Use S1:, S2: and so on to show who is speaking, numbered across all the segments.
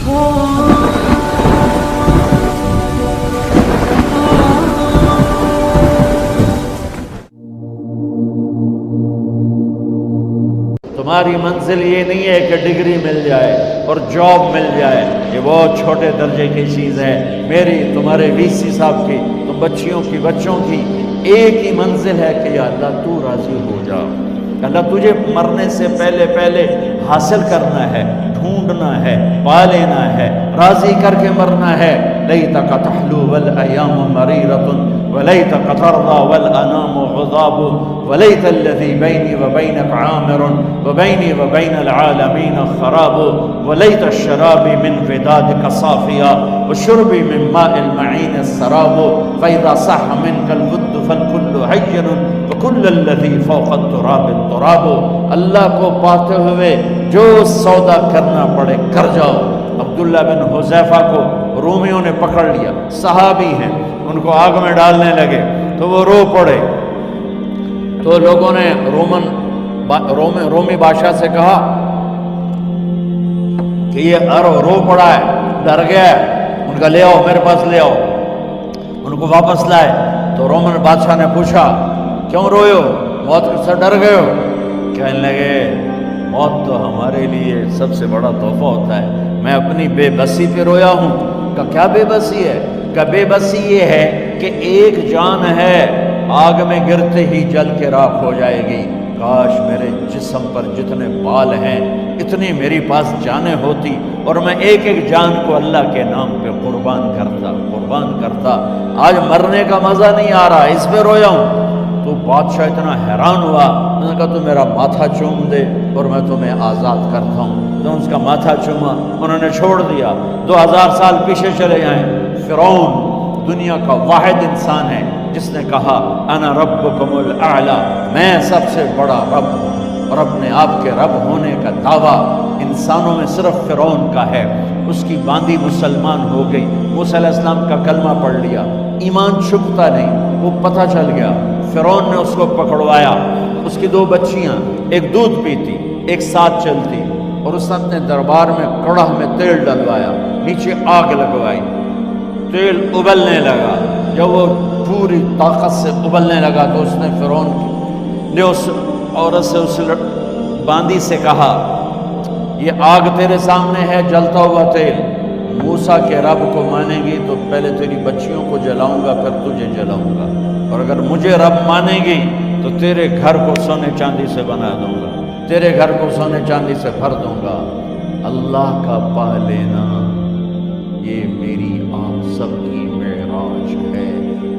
S1: تمہاری منزل یہ نہیں ہے کہ ڈگری مل جائے اور جاب مل جائے، یہ بہت چھوٹے درجے کی چیز ہے۔ میری، تمہارے وی سی صاحب کی، تم بچیوں کی، بچوں کی ایک ہی منزل ہے کہ یا اللہ تو راضی ہو جا۔ اللہ تجھے مرنے سے پہلے حاصل کرنا ہے، ڈھونڈنا ہے، پا لینا ہے، راضی کر کے مرنا ہے۔ لیتک تحلو والایام مریرۃ ولیتک ترضی والانام غضاب ولیت الذی بینی وبینک عامر وبینی وبین العالمین خراب ولیت الشراب من ودادک صافیا وشربی من ماء المعین السراب فاذا صح منک الود فالکل حین وکل الذی فوق التراب التراب۔ اللہ کو پاتے ہوئے جو سودا کرنا پڑے کر جاؤ۔ عبداللہ بن حذیفہ کو رومیوں نے پکڑ لیا، صحابی ہیں، ان کو آگ میں ڈالنے لگے تو وہ رو پڑے، تو لوگوں نے رومی بادشاہ سے کہا کہ یہ رو پڑا ہے، ڈر گیا ہے، ان کا لے آؤ، میرے پاس لے آؤ۔ ان کو واپس لائے تو رومن بادشاہ نے پوچھا کیوں روئے ہو، موت سے ڈر گئے ہو؟ کہنے لگے موت تو ہمارے لیے سب سے بڑا تحفہ ہوتا ہے، میں اپنی بے بسی پہ رویا ہوں۔ کہ کیا بے بسی ہے؟ کہ بے بسی یہ ہے کہ ایک جان ہے آگ میں گرتے ہی جل کے راکھ ہو جائے گی، کاش میرے جسم پر جتنے بال ہیں اتنی میری پاس جانیں ہوتی اور میں ایک ایک جان کو اللہ کے نام پہ قربان کرتا۔ آج مرنے کا مزہ نہیں آ رہا، اس پہ رویا ہوں۔ تو بادشاہ اتنا حیران ہوا، انہوں نے کہا تو میرا ماتھا چوم دے اور میں تمہیں آزاد کرتا ہوں۔ تو اس کا ماتھا چوما، انہوں نے چھوڑ دیا۔ 2000 سال پیچھے چلے جائیں، فرعون دنیا کا واحد انسان ہے جس نے کہا انا ربکم الاعلی، میں سب سے بڑا رب ہوں، اور اپنے آپ کے رب ہونے کا دعویٰ انسانوں میں صرف فرعون کا ہے۔ اس کی باندی مسلمان ہو گئی، موسیٰ علیہ السلام کا کلمہ پڑھ لیا، ایمان چھپتا نہیں، وہ پتہ چل گیا۔ فرعون نے اس کو پکڑوایا، اس کی 2 بچیاں، ایک دودھ پیتی ایک ساتھ چلتی، اور اس نے اپنے دربار میں کڑاہ میں تیل ڈلوایا، نیچے آگ لگوائی، تیل ابلنے لگا۔ جب وہ پوری طاقت سے ابلنے لگا تو اس نے فرعون نے اس عورت سے، اس باندی سے کہا یہ آگ تیرے سامنے ہے، جلتا ہوا تیل، موسیٰ کے رب کو مانے گی تو پہلے تیری بچیوں کو جلاؤں گا پھر تجھے جلاؤں گا، اور اگر مجھے رب مانے گی تو تیرے گھر کو سونے چاندی سے بنا دوں گا، تیرے گھر کو سونے چاندی سے بھر دوں گا۔ اللہ کا پا لینا یہ میری آپ سب کی معراج ہے،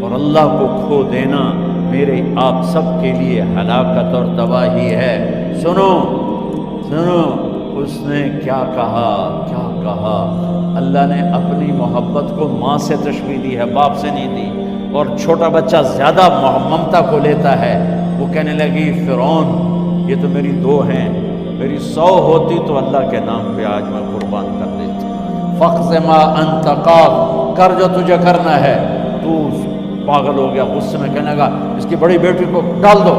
S1: اور اللہ کو کھو دینا میرے آپ سب کے لیے ہلاکت اور تباہی ہے۔ سنو اس نے کیا کہا؟ اللہ نے اپنی محبت کو ماں سے تشبیہ دی ہے، باپ سے نہیں دی، اور چھوٹا بچہ زیادہ ممتا کو لیتا ہے۔ وہ کہنے لگی فرعون یہ تو میری 2 ہیں، میری 100 ہوتی تو اللہ کے نام پہ آج میں قربان کر دیتی۔ فَاقْضِ مَا أَنْتَ قَاضٍ، کر جو تجھے کرنا ہے۔ تو پاگل ہو گیا، غصے میں کہنے لگا اس کی بڑی بیٹی کو ڈال دو۔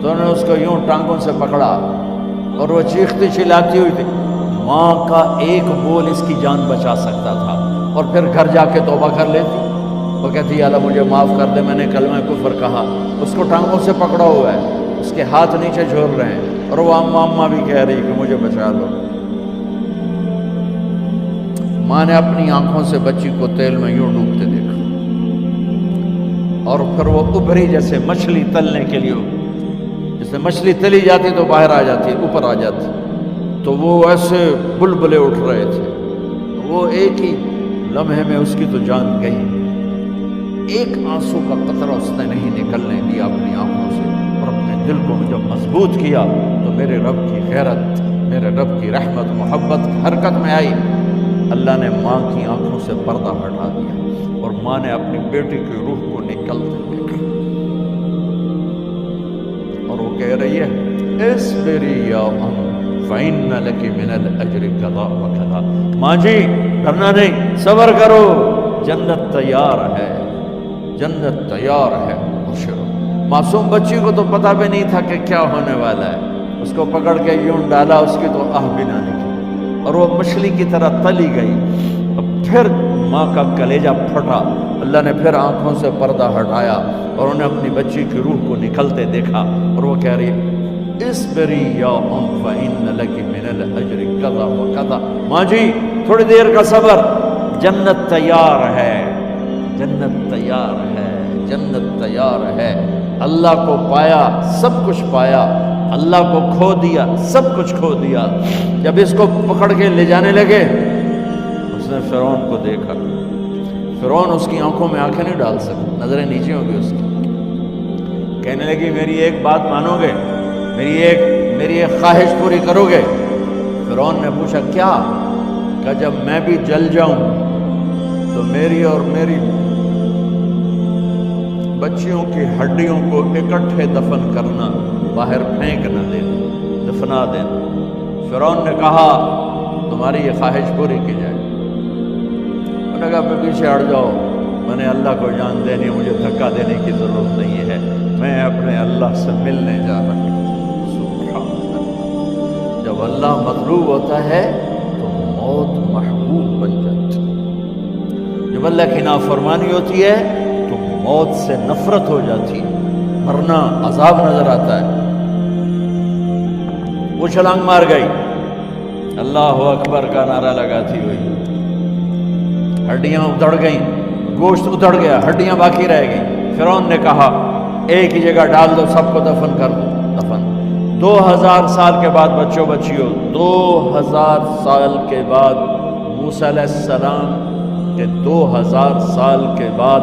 S1: تو انہوں نے اس کو یوں ٹانگوں سے پکڑا اور وہ چیختی چلاتی ہوئی تھی۔ ماں کا ایک بول اس کی جان بچا سکتا تھا، اور پھر گھر جا کے توبہ کر لیتی۔ وہ کہتی یا اللہ مجھے معاف کر دے، میں نے کلمہ کفر کہا۔ اس کو ٹانگوں سے پکڑا ہوا ہے، اس کے ہاتھ نیچے جھول رہے ہیں، اور وہ اماں بھی کہہ رہی کہ مجھے بچا لو۔ ماں نے اپنی آنکھوں سے بچی کو تیل میں یوں ڈوبتے دیکھا، اور پھر وہ ابھری جیسے مچھلی تلنے کے لیے، جیسے مچھلی تلی جاتی تو باہر آ جاتی، اوپر آ جاتی، تو وہ ایسے بلبلے اٹھ رہے تھے۔ وہ ایک ہی لمحے میں اس کی تو جان گئی، ایک آنسو کا قطرہ اس نے نہیں نکلنے دیا اپنی آنکھوں سے، اور اپنے دل کو جب مضبوط کیا تو میرے رب کی غیرت، میرے رب کی رحمت محبت حرکت میں آئی۔ اللہ نے ماں کی آنکھوں سے پردہ ہٹا دیا، اور ماں نے اپنی بیٹی کی روح کو نکلتے دیکھا، اور وہ کہہ رہی ہے اصبری یا ام فإن لك من الأجر كذا وكذا، ماں جی ڈرنا نہیں، صبر کرو، جنت تیار ہے، جنت تیار ہے، ابشرو۔ معصوم بچی کو تو پتہ بھی نہیں تھا کہ کیا ہونے والا ہے، اس کو پکڑ کے یوں ڈالا، اس کی تو آہ بھی نہ نکلی، اور وہ مچھلی کی طرح تلی گئی. پھر ماں کا کلیجہ پھٹا. اللہ نے پھر آنکھوں سے پردہ ہٹایا اور انہیں اپنی بچی کی روح کو نکلتے دیکھا اور وہ کہہ رہی اصبری یا ام فإن لک من الاجر کذا وکذا. ماں جی تھوڑی دیر کا صبر، جنت تیار ہے، جنت تیار ہے، جنت تیار ہے. اللہ کو پایا سب کچھ پایا، اللہ کو کھو دیا سب کچھ کھو دیا. جب اس کو پکڑ کے لے جانے لگے اس نے فرعون کو دیکھا. فرعون اس کی آنکھوں میں آنکھیں نہیں ڈال سکتا، نظریں نیچے ہوں گی اس کی. کہنے لگی میری ایک بات مانو گے، میری ایک خواہش پوری کرو گے؟ فرعون نے پوچھا کیا؟ کہ جب میں بھی جل جاؤں تو میری اور میری بچیوں کی ہڈیوں کو اکٹھے دفن کرنا، باہر پھینک نہ دینا، دفنا دینا. فرعون نے کہا تمہاری یہ خواہش پوری کی جائے. انہوں نے کہا میں پیچھے ہٹ جاؤ، میں نے اللہ کو جان دینی، مجھے دھکا دینے کی ضرورت نہیں ہے، میں اپنے اللہ سے ملنے جا رہا ہوں. جب اللہ مطلوب ہوتا ہے تو موت محبوب بن جاتی. جب اللہ کی نافرمانی ہوتی ہے تو موت سے نفرت ہو جاتی ہے، مرنا عذاب نظر آتا ہے. وہ چھلانگ مار گئی، اللہ اکبر کا نعرہ لگاتی ہوئی. ہڈیاں ادھڑ گئیں، گوشت ادھڑ گیا، ہڈیاں باقی رہ گئیں. فرعون نے کہا ایک ہی جگہ ڈال دو، سب کو دفن کر دو. دفن 2000 سال کے بعد بچوں بچیوں، 2000 سال کے بعد موسیٰ علیہ السلام کے 2000 سال کے بعد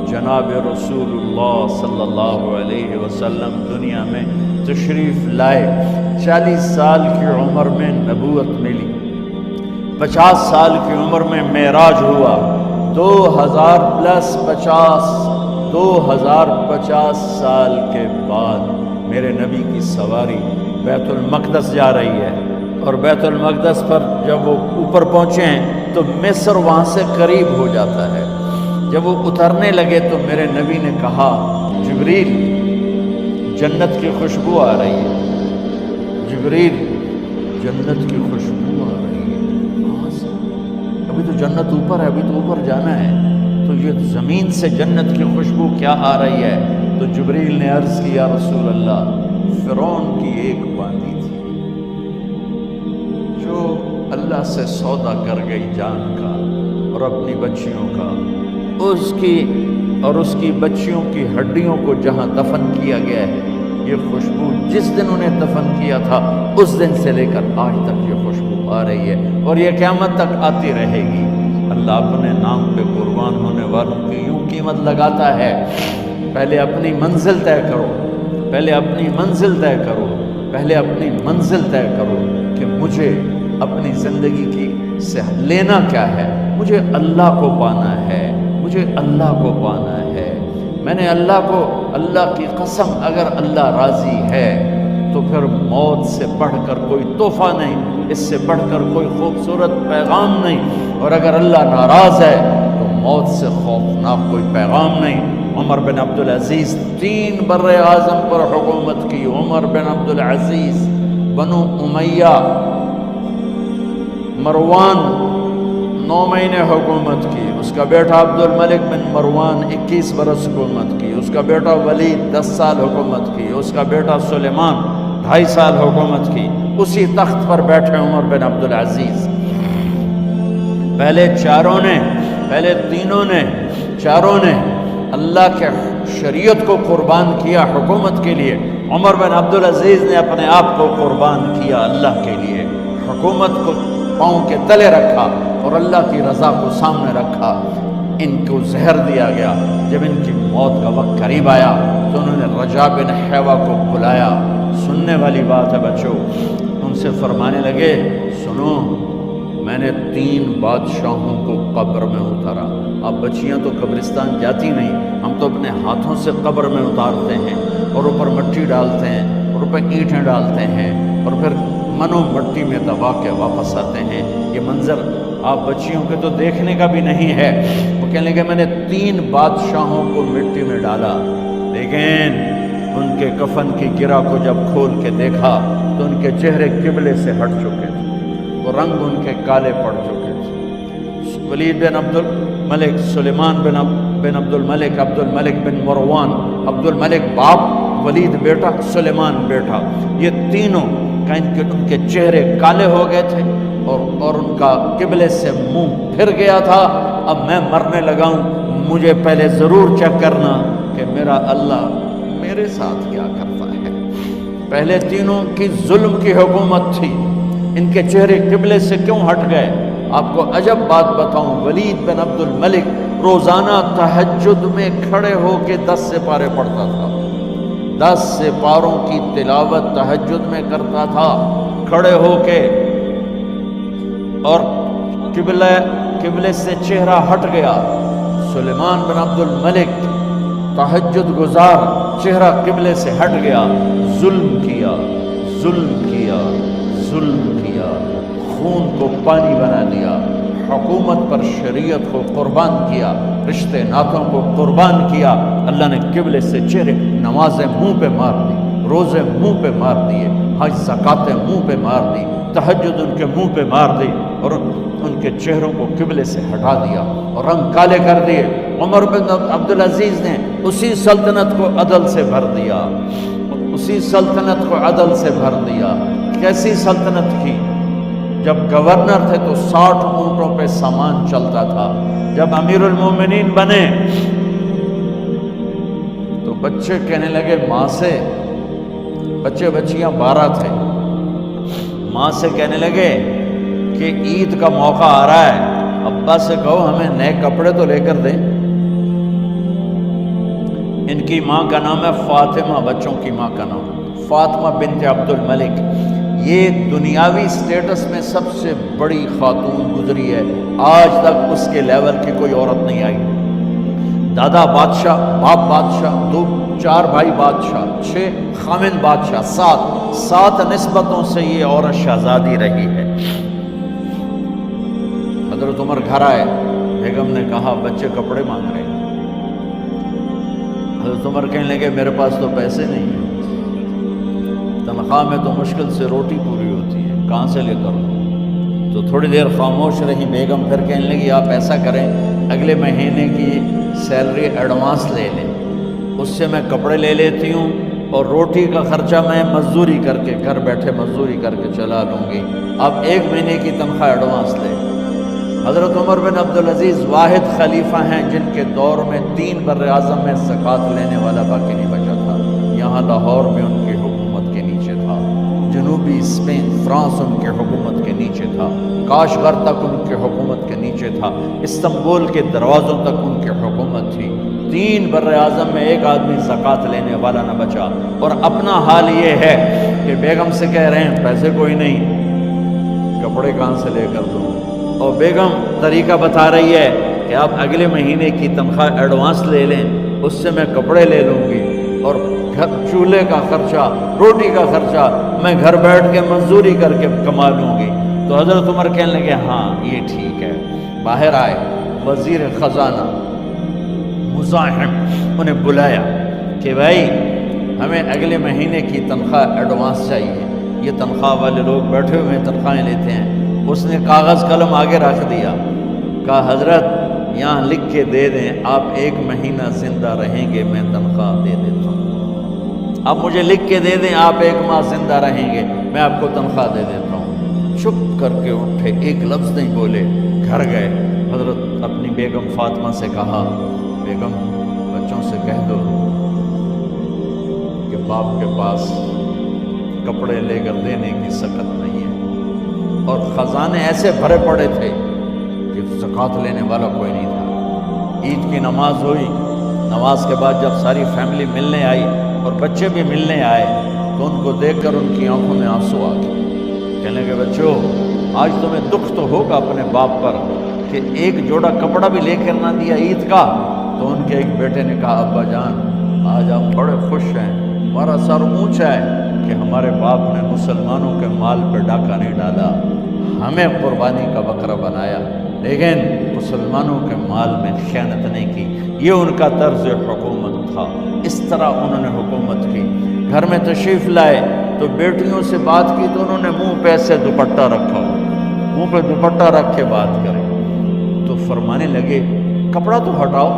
S1: جناب رسول اللہ صلی اللہ علیہ وسلم دنیا میں تشریف لائے. 40 سال کی عمر میں نبوت ملی، 50 سال کی عمر میں معراج ہوا. 2050 سال کے بعد میرے نبی کی سواری بیت المقدس جا رہی ہے. اور بیت المقدس پر جب وہ اوپر پہنچے ہیں تو مصر وہاں سے قریب ہو جاتا ہے. جب وہ اترنے لگے تو میرے نبی نے کہا جبریل جنت کی خوشبو آ رہی ہے، جبریل جنت کی خوشبو آ رہی ہے. کہاں سے؟ ابھی تو جنت اوپر ہے، ابھی تو اوپر جانا ہے، تو یہ زمین سے جنت کی خوشبو کیا آ رہی ہے؟ تو جبریل نے عرض کیا رسول اللہ فرعون کی ایک باندی تھی جو اللہ سے سودا کر گئی جان کا اور اپنی بچیوں کا، اس کی بچیوں کی ہڈیوں کو جہاں دفن کیا گیا ہے، یہ خوشبو جس دن انہیں دفن کیا تھا اس دن سے لے کر آج تک یہ خوشبو آ رہی ہے اور یہ قیامت تک آتی رہے گی. اللہ اپنے نام پہ قربان ہونے والوں کی یوں قیمت لگاتا ہے. پہلے اپنی منزل طے کرو، پہلے اپنی منزل طے کرو، پہلے اپنی منزل طے کرو کہ مجھے اپنی زندگی کی سے لینا کیا ہے. مجھے اللہ کو پانا ہے، مجھے اللہ کو پانا ہے. میں نے اللہ کی قسم اگر اللہ راضی ہے تو پھر موت سے بڑھ کر کوئی تحفہ نہیں، اس سے بڑھ کر کوئی خوبصورت پیغام نہیں. اور اگر اللہ ناراض ہے تو موت سے خوفناک کوئی پیغام نہیں. عمر بن عبدالعزیز 3 بر اعظم پر حکومت کی. عمر بن عبدالعزیز بنو امیہ، مروان 9 مہینے حکومت کی. اس کا بیٹا عبد الملک بن مروان 21 برس حکومت کی. اس کا بیٹا ولید 10 سال حکومت کی. اس کا بیٹا سلیمان 2.5 سال حکومت کی. اسی تخت پر بیٹھے عمر بن عبدالعزیز. پہلے چاروں نے اللہ کے شریعت کو قربان کیا حکومت کے لیے. عمر بن عبدالعزیز نے اپنے آپ کو قربان کیا اللہ کے لیے. حکومت کو پاؤں کے تلے رکھا اور اللہ کی رضا کو سامنے رکھا. ان کو زہر دیا گیا. جب ان کی موت کا وقت قریب آیا تو انہوں نے رجا بن حیوہ کو بلایا. سننے والی بات ہے بچوں. ان سے فرمانے لگے سنو، میں نے 3 بادشاہوں کو قبر میں اتارا. اب بچیاں تو قبرستان جاتی نہیں، ہم تو اپنے ہاتھوں سے قبر میں اتارتے ہیں اور اوپر مٹی ڈالتے ہیں اور اوپر اینٹیں ڈالتے ہیں اور پھر منو مٹی میں دبا کے واپس آتے ہیں. یہ منظر آپ بچیوں کے تو دیکھنے کا بھی نہیں ہے. وہ کہنے لگے میں نے 3 بادشاہوں کو مٹی میں ڈالا، لیکن ان کے کفن کی گرہ کو جب کھول کے دیکھا تو ان کے چہرے قبلے سے ہٹ چکے تھے. وہ رنگ ان کے کالے پڑ چکے تھے۔ ولید بن عبد الملک، سلیمان بن عبد الملک، عبد الملک بن مروان، عبد الملک باپ، ولید بیٹا، سلیمان بیٹا، یہ تینوں کا ان کے چہرے کالے ہو گئے تھے اور ان کا قبلے سے منہ پھر گیا تھا۔ اب میں مرنے لگا ہوں، مجھے پہلے ضرور چیک کرنا کہ میرا اللہ میرے ساتھ کیا کرتا ہے۔ پہلے تینوں کی ظلم کی حکومت تھی، ان کے چہرے قبلے سے کیوں ہٹ گئے؟ آپ کو عجب بات بتاؤں، ولید بن عبد الملک روزانہ تہجد میں کھڑے ہو کے 10 سپارے پڑھتا تھا، 10 سپاروں کی تلاوت تہجد میں کرتا تھا کھڑے ہو کے، اور قبلے سے چہرہ ہٹ گیا۔ سلیمان بن عبد الملک تہجد گزار، چہرہ قبلے سے ہٹ گیا، ظلم کیا، ظلم کیا، ظلم کیا، خون کو پانی بنا دیا، حکومت پر شریعت کو قربان کیا، رشتے ناتوں کو قربان کیا۔ اللہ نے قبلے سے چہرے، نمازیں منہ پہ مار دی، روزے منہ پہ مار دیے، حج زکاتیں منہ پہ مار دی، تہجد ان کے منہ پہ مار دی، اور ان کے چہروں کو قبلے سے ہٹا دیا اور رنگ کالے کر دیے۔ عمر بن عبدالعزیز نے اسی سلطنت کو عدل سے بھر دیا، اسی سلطنت کو عدل سے بھر دیا۔ کیسی سلطنت کی؟ جب گورنر تھے تو 60 اونٹوں پہ سامان چلتا تھا، جب امیر المومنین بنے تو بچے کہنے لگے ماں سے، بچے بچیاں 12 تھے، ماں سے کہنے لگے کہ عید کا موقع آ رہا ہے، ابا سے کہو ہمیں نئے کپڑے تو لے کر دیں۔ ان کی ماں کا نام ہے فاطمہ، بچوں کی ماں کا نام فاطمہ بنت عبد الملک۔ یہ دنیاوی سٹیٹس میں سب سے بڑی خاتون گزری ہے، آج تک اس کے لیول کی کوئی عورت نہیں آئی۔ دادا بادشاہ، باپ بادشاہ، 4 بھائی بادشاہ، 6 خامن بادشاہ، 7 نسبتوں سے یہ عورت شہزادی رہی ہے۔ حضرت عمر گھر آئے، بیگم نے کہا بچے کپڑے مانگ رہے ہیں۔ حضرت عمر کہنے لگے میرے پاس تو پیسے نہیں ہیں، تنخواہ میں تو مشکل سے روٹی پوری ہوتی ہے، کہاں سے لے کر دوں؟ تو تھوڑی دیر خاموش رہی بیگم، پھر کہنے لگی آپ ایسا کریں اگلے مہینے کی سیلری ایڈوانس لے لیں، اس سے میں کپڑے لے لیتی ہوں اور روٹی کا خرچہ میں مزدوری کر کے گھر بیٹھے مزدوری کر کے چلا لوں گی، آپ 1 مہینے کی تنخواہ ایڈوانس لیں۔ حضرت عمر بن عبدالعزیز واحد خلیفہ ہیں جن کے دور میں 3 بر اعظم میں زکوٰۃ لینے والا باقی نہیں بچا تھا۔ یہاں لاہور میں ان کی حکومت کے نیچے تھا، جنوبی اسپین فرانس ان کے حکومت کے نیچے تھا، کاشغر تک ان کے حکومت کے نیچے تھا، استنبول کے دروازوں تک ان کی حکومت تھی۔ 3 بر اعظم میں 1 آدمی زکوٰۃ لینے والا نہ بچا، اور اپنا حال یہ ہے کہ بیگم سے کہہ رہے ہیں پیسے کوئی نہیں، کپڑے کہاں سے لے کر دوں؟ اور بیگم طریقہ بتا رہی ہے کہ آپ اگلے مہینے کی تنخواہ ایڈوانس لے لیں، اس سے میں کپڑے لے لوں گی، اور چولہے کا خرچہ، روٹی کا خرچہ میں گھر بیٹھ کے مزدوری کر کے کما لوں گی۔ تو حضرت عمر کہنے لگے ہاں یہ ٹھیک ہے۔ باہر آئے وزیر خزانہ مزاحم، انہیں بلایا کہ بھائی ہمیں اگلے مہینے کی تنخواہ ایڈوانس چاہیے، یہ تنخواہ والے لوگ بیٹھے ہوئے تنخواہیں لیتے ہیں۔ اس نے کاغذ قلم آگے رکھ دیا، کہا حضرت یہاں لکھ کے دے دیں، آپ 1 مہینہ زندہ رہیں گے میں تنخواہ دے دیتا ہوں، آپ مجھے لکھ کے دے دیں آپ 1 ماہ زندہ رہیں گے میں آپ کو تنخواہ دے دیتا ہوں۔ چپ کر کے اٹھے، ایک لفظ نہیں بولے، گھر گئے۔ حضرت اپنی بیگم فاطمہ سے کہا بیگم بچوں سے کہہ دو کہ باپ کے پاس کپڑے لے کر دینے کی سکت نہیں ہے، اور خزانے ایسے بھرے پڑے تھے کہ زکوٰۃ لینے والا کوئی نہیں تھا۔ عید کی نماز ہوئی، نماز کے بعد جب ساری فیملی ملنے آئی اور بچے بھی ملنے آئے تو ان کو دیکھ کر ان کی آنکھوں میں آنسو آ گئے۔ کہنے لگے بچوں آج تمہیں دکھ تو ہوگا اپنے باپ پر کہ 1 جوڑا کپڑا بھی لے کر نہ دیا عید کا۔ تو ان کے ایک بیٹے نے کہا ابا جان آج ہم بڑے خوش ہیں، ہمارا سر اونچا ہے کہ ہمارے باپ نے مسلمانوں کے مال پہ ڈاکہ نہیں ڈالا، ہمیں قربانی کا بکرا بنایا، لیکن مسلمانوں کے مال میں خیانت نہیں کی۔ یہ ان کا طرز حکومت تھا، اس طرح انہوں نے حکومت کی۔ گھر میں تشریف لائے تو بیٹیوں سے بات کی تو انہوں نے منہ پہ سے دوپٹہ رکھا، منہ پہ دوپٹہ رکھ کے بات کریں. تو فرمانے لگے کپڑا تو ہٹاؤ,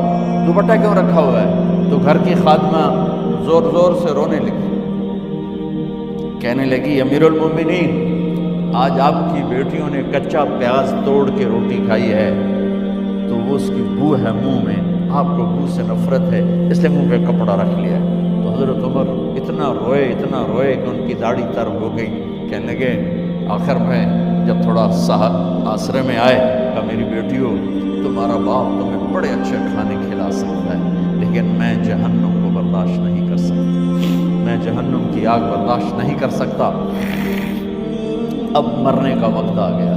S1: دوپٹہ کیوں رکھا ہوا ہے؟ تو گھر کی خادمہ زور زور سے رونے لگی, کہنے لگی امیر المومنین آج آپ کی بیٹیوں نے کچا پیاز توڑ کے روٹی کھائی ہے تو وہ اس کی بو ہے منہ میں, آپ کو بو سے نفرت ہے اس لیے منہ پہ کپڑا رکھ لیا ہے. تو حضرت عمر اتنا روئے کہ ان کی داڑھی تر ہو گئی. کہنے لگے آخر میں جب تھوڑا آسرے میں آئے کہ میری بیٹیوں تمہارا باپ تمہیں بڑے اچھے کھانے کھلا سکتا ہے لیکن میں جہنم کو برداشت نہیں کر سکتا, میں جہنم کی آگ برداشت نہیں کر سکتا. اب مرنے کا وقت آ گیا.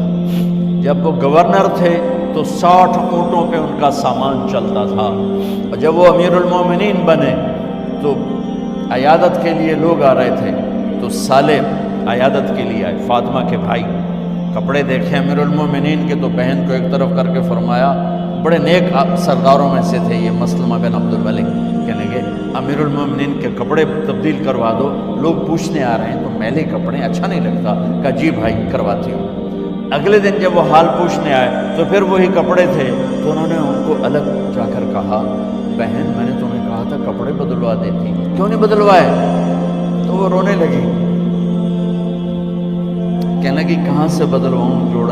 S1: جب وہ گورنر تھے تو 60 اونٹوں پہ ان کا سامان چلتا تھا, اور جب وہ امیر المومنین بنے تو عیادت کے لیے لوگ آ رہے تھے تو سالے عیادت کے لیے آئے. فاطمہ کے بھائی کپڑے دیکھے امیر المومنین کے تو بہن کو ایک طرف کر کے فرمایا, بڑے نیک سرداروں میں سے تھے یہ مسلمہ بن عبد الملک, کہنے لگے امیر المومنین کے کپڑے تبدیل کروا دو, لوگ پوچھنے آ رہے ہیں تو میلے کپڑے اچھا نہیں لگتا. کہا جی بھائی کرواتی ہوں. اگلے دن جب وہ حال پوچھنے آئے تو پھر وہی کپڑے تھے تو انہوں نے ان کو الگ جا کر کہا بہن میں نے تمہیں کہا تھا کپڑے بدلوا دیتی, کیوں نہیں بدلوائے؟ تو وہ رونے لگی, کہنے لگی کہاں سے بدلواؤں, جوڑا